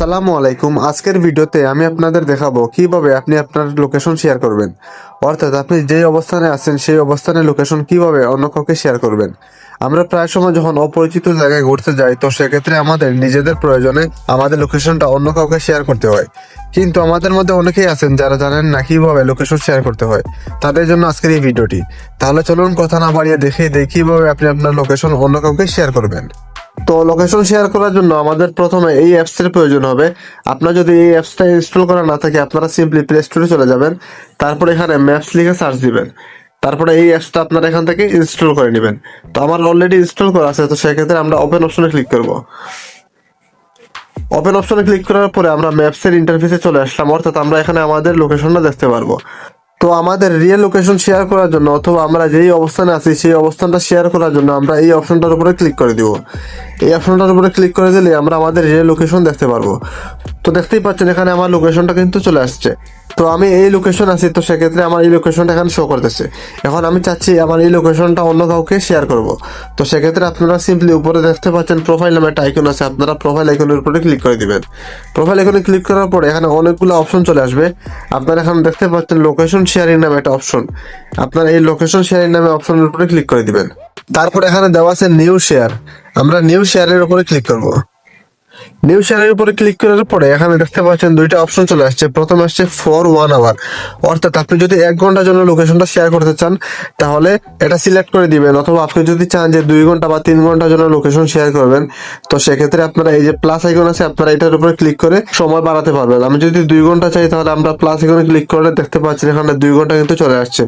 আসসালামু আলাইকুম। আজকের ভিডিওতে আমি আপনাদের দেখাবো কিভাবে আপনি আপনার লোকেশন শেয়ার করবেন, অর্থাৎ আপনি যেই অবস্থানে আছেন সেই অবস্থানের লোকেশন কিভাবে অন্য কাউকে শেয়ার করবেন। আমরা প্রায় সময় যখন অপরিচিত জায়গায় ঘুরতে যাই, তো সেক্ষেত্রে আমাদের নিজেদের প্রয়োজনে আমাদের লোকেশনটা অন্য কাউকে শেয়ার করতে হয়, কিন্তু আমাদের মধ্যে অনেকেই আছেন যারা জানেন না কিভাবে লোকেশন শেয়ার করতে হয়। তাদের জন্য আজকের এই ভিডিওটি। তাহলে চলুন কথা না বাড়িয়ে দেখিয়ে দিই কিভাবে আপনি আপনার লোকেশন অন্য কাউকে শেয়ার করবেন। তো লোকেশন শেয়ার করার জন্য আমাদের প্রথমে এই অ্যাপসের প্রয়োজন হবে। আপনার যদি এই অ্যাপসটা ইনস্টল করা না থাকে, আপনারা সিম্পলি প্লে স্টোরে চলে যাবেন, তারপর এখানে ম্যাপস লিখে সার্চ দিবেন, তারপরে এই অ্যাপসটা আপনারা এখান থেকে ইনস্টল করে নেবেন। তো আমার অলরেডি ইনস্টল করা আছে, তো সেক্ষেত্রে আমরা ওপেন অপশনে ক্লিক করব। ওপেন অপশনে ক্লিক করার পরে আমরা ম্যাপসের ইন্টারফেসে চলে আসলাম, অর্থাৎ আমরা এখানে আমাদের লোকেশনটা দেখতে পারবো। তো আমাদের রিয়েল লোকেশন শেয়ার করার জন্য অথবা আমরা যেই অবস্থানে আছি সেই অবস্থানটা শেয়ার করার জন্য আমরা এই অপশনটার উপরে ক্লিক করে দিব। এই অপশনটার উপরে ক্লিক করে দিলে আমরা আমাদের রিয়েল লোকেশন দেখতে পারবো। তো দেখতেই পাচ্ছেন এখানে আমার লোকেশনটা কিন্তু চলে আসছে। তো আমি এই লোকেশন আছি, তো সেক্ষেত্রে আমার এই লোকেশনটা এখানে শো করতেছে। এখন আমি চাচ্ছি আমার এই লোকেশনটা অন্য কাউকে শেয়ার করব। তো সেক্ষেত্রে আপনারা সিম্পলি উপরে দেখতে পাচ্ছেন প্রোফাইল নামে একটা আইকন আছে, আপনারা প্রোফাইল আইকনের উপরে ক্লিক করে দিবেন। প্রোফাইল আইকনে ক্লিক করার পরে এখানে অনেকগুলো অপশন চলে আসবে। আপনারা এখানে দেখতে পাচ্ছেন লোকেশন শেয়ারিং নামে একটা অপশন, আপনারা এই লোকেশন শেয়ারিং নামে অপশনের উপরে ক্লিক করে দিবেন। তারপর এখানে দেওয়া আছে নিউ শেয়ার, আমরা নিউ শেয়ারের উপরে ক্লিক করব। নিউ শেয়ারের উপরে ক্লিক করার পরে এখানে দেখতে পাচ্ছেন দুইটা অপশন চলে আসছে। প্রথমে আসছে ফর 1 আওয়ার, অর্থাৎ আপনি যদি 1 ঘন্টার জন্য লোকেশনটা শেয়ার করতে চান তাহলে এটা সিলেক্ট করে দিবেন, অথবা আপনি যদি চান যে 2 ঘন্টা বা 3 ঘন্টার জন্য লোকেশন শেয়ার করবেন, তো সেক্ষেত্রে আপনারা এই যে প্লাস আইকন আছে আপনারা এটার উপরে ক্লিক করে সময় বাড়াতে পারবেন। আমি যদি 2 ঘন্টা চাই তাহলে আমরা প্লাস আইকনে ক্লিক করে দেখতে পাচ্ছেন এখানে 2 ঘন্টা কিন্তু চলে আসছে।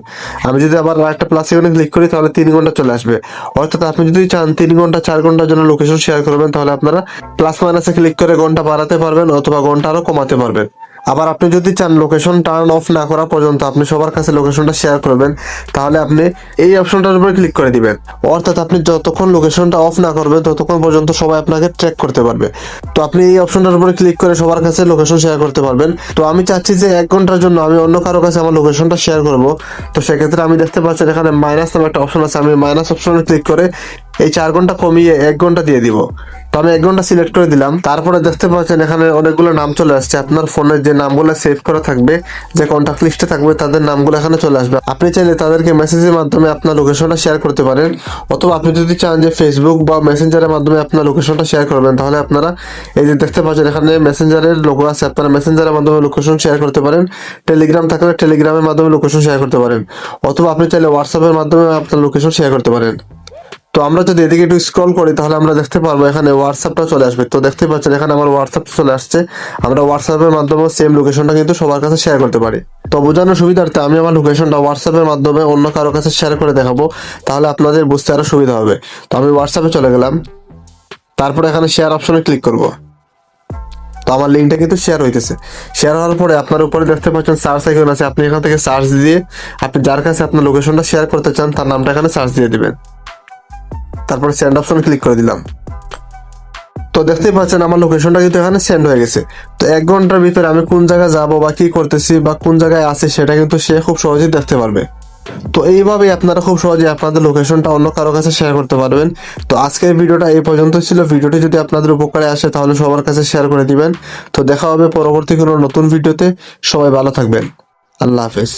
আমি যদি আবার একটা প্লাস আইকনে ক্লিক করি তাহলে 3 ঘন্টা চলে আসবে। অর্থাৎ আপনি যদি চান 3 ঘন্টা 4 ঘন্টার জন্য লোকেশন শেয়ার করবেন তাহলে আপনারা প্লাস মাইনাসে ক্লিক করে ঘন্টা বাড়াতে পারবেন অথবা ঘন্টা আরো কমাতে পারবেন। আবার আপনি যদি চান লোকেশন টার্ন অফ না করা পর্যন্ত আপনি সবার কাছে লোকেশনটা শেয়ার করবেন, তাহলে আপনি এই অপশনটার উপরে ক্লিক করে দিবেন। অর্থাৎ আপনি যতক্ষণ লোকেশনটা অফ না করবেন ততক্ষণ পর্যন্ত সবাই আপনাকে ট্র্যাক করতে পারবে। তো আপনি এই অপশনটার উপরে ক্লিক করে সবার কাছে লোকেশন শেয়ার করতে পারবেন। তো আমি চাচ্ছি যে 1 ঘন্টার জন্য আমি অন্য কারো কাছে আমার লোকেশনটা শেয়ার করব। তো সেক্ষেত্রে আমি দেখতে পাচ্ছি এখানে মাইনাস নামে একটা অপশন আছে, আমি মাইনাস অপশনে ক্লিক করে এই 4 ঘন্টা কমিয়ে 1 ঘন্টা দিয়ে দিব। তো আমি 1 ঘন্টা সিলেক্ট করে দিলাম। তারপরে দেখতে পাচ্ছেন এখানে অনেকগুলো নাম চলে আসছে। আপনার ফোনের যে নামগুলো সেভ করা থাকবে, যে কন্টাক্ট লিস্টে থাকবে, তাদের নামগুলো এখানে চলে আসবে। আপনি চাইলে তাদেরকে মেসেজের মাধ্যমে আপনার লোকেশনটা শেয়ার করতে পারেন, অথবা আপনি যদি চান যে ফেসবুক বা মেসেঞ্জারের মাধ্যমে আপনার লোকেশনটা শেয়ার করবেন, তাহলে আপনারা এই যে দেখতে পাচ্ছেন এখানে মেসেঞ্জারের লোগো আছে, আপনারা মেসেঞ্জারের মাধ্যমে লোকেশন শেয়ার করতে পারেন। টেলিগ্রাম থাকলে টেলিগ্রামের মাধ্যমে লোকেশন শেয়ার করতে পারেন, অথবা আপনি চাইলে হোয়াটসঅ্যাপের মাধ্যমে আপনার লোকেশন শেয়ার করতে পারেন। তো আমরা যদি এদিকে একটু স্ক্রল করি তাহলে আমরা দেখতে পারবো এখানে হোয়াটসঅ্যাপটা চলে আসবে। তো দেখতে পাচ্ছেন এখানে আমার হোয়াটসঅ্যাপ চলে আসছে। আমরা হোয়াটসঅ্যাপের মাধ্যমে সেম লোকেশনটা কিন্তু সবার কাছে শেয়ার করতে পারি। তো বোঝানোর সুবিধার্থে আমি আমার লোকেশনটা হোয়াটসঅ্যাপের মাধ্যমে অন্য কারো কাছে শেয়ার করে দেখাবো, তাহলে আপনাদের বুঝতে আরো সুবিধা হবে। তো আমি হোয়াটসঅ্যাপে চলে গেলাম, তারপরে এখানে শেয়ার অপশনে ক্লিক করব। তো আমার লিঙ্কটা কিন্তু শেয়ার হইতেছে। শেয়ার হওয়ার পরে আপনার উপরে দেখতে পাচ্ছেন সার্চ আইকন আছে, আপনি এখান থেকে সার্চ দিয়ে আপনি যার কাছে আপনার লোকেশনটা শেয়ার করতে চান তার নামটা এখানে সার্চ দিয়ে দিবেন। তারপরে সেন্ড অপশনে ক্লিক করে দিলাম। তো দেখতেই পাচ্ছেন আমার লোকেশনটা কিন্তু এখানে সেন্ড হয়ে গেছে। তো 1 ঘন্টার ভিতরে আমি কোন জায়গায় যাবো বা কি করতেছি বা কোন জায়গায় আছি সেটা কিন্তু সে খুব সহজেই দেখতে পারবে। তো এইভাবেই আপনারা খুব সহজে আপনাদের লোকেশনটা অন্য কারো কাছে শেয়ার করতে পারবেন। তো আজকের ভিডিওটা এই পর্যন্ত ছিল। ভিডিওটি যদি আপনাদের উপকারে আসে তাহলে সবার কাছে শেয়ার করে দিবেন। তো দেখা হবে পরবর্তী কোনো নতুন ভিডিওতে। সবাই ভালো থাকবেন। আল্লাহ হাফেজ।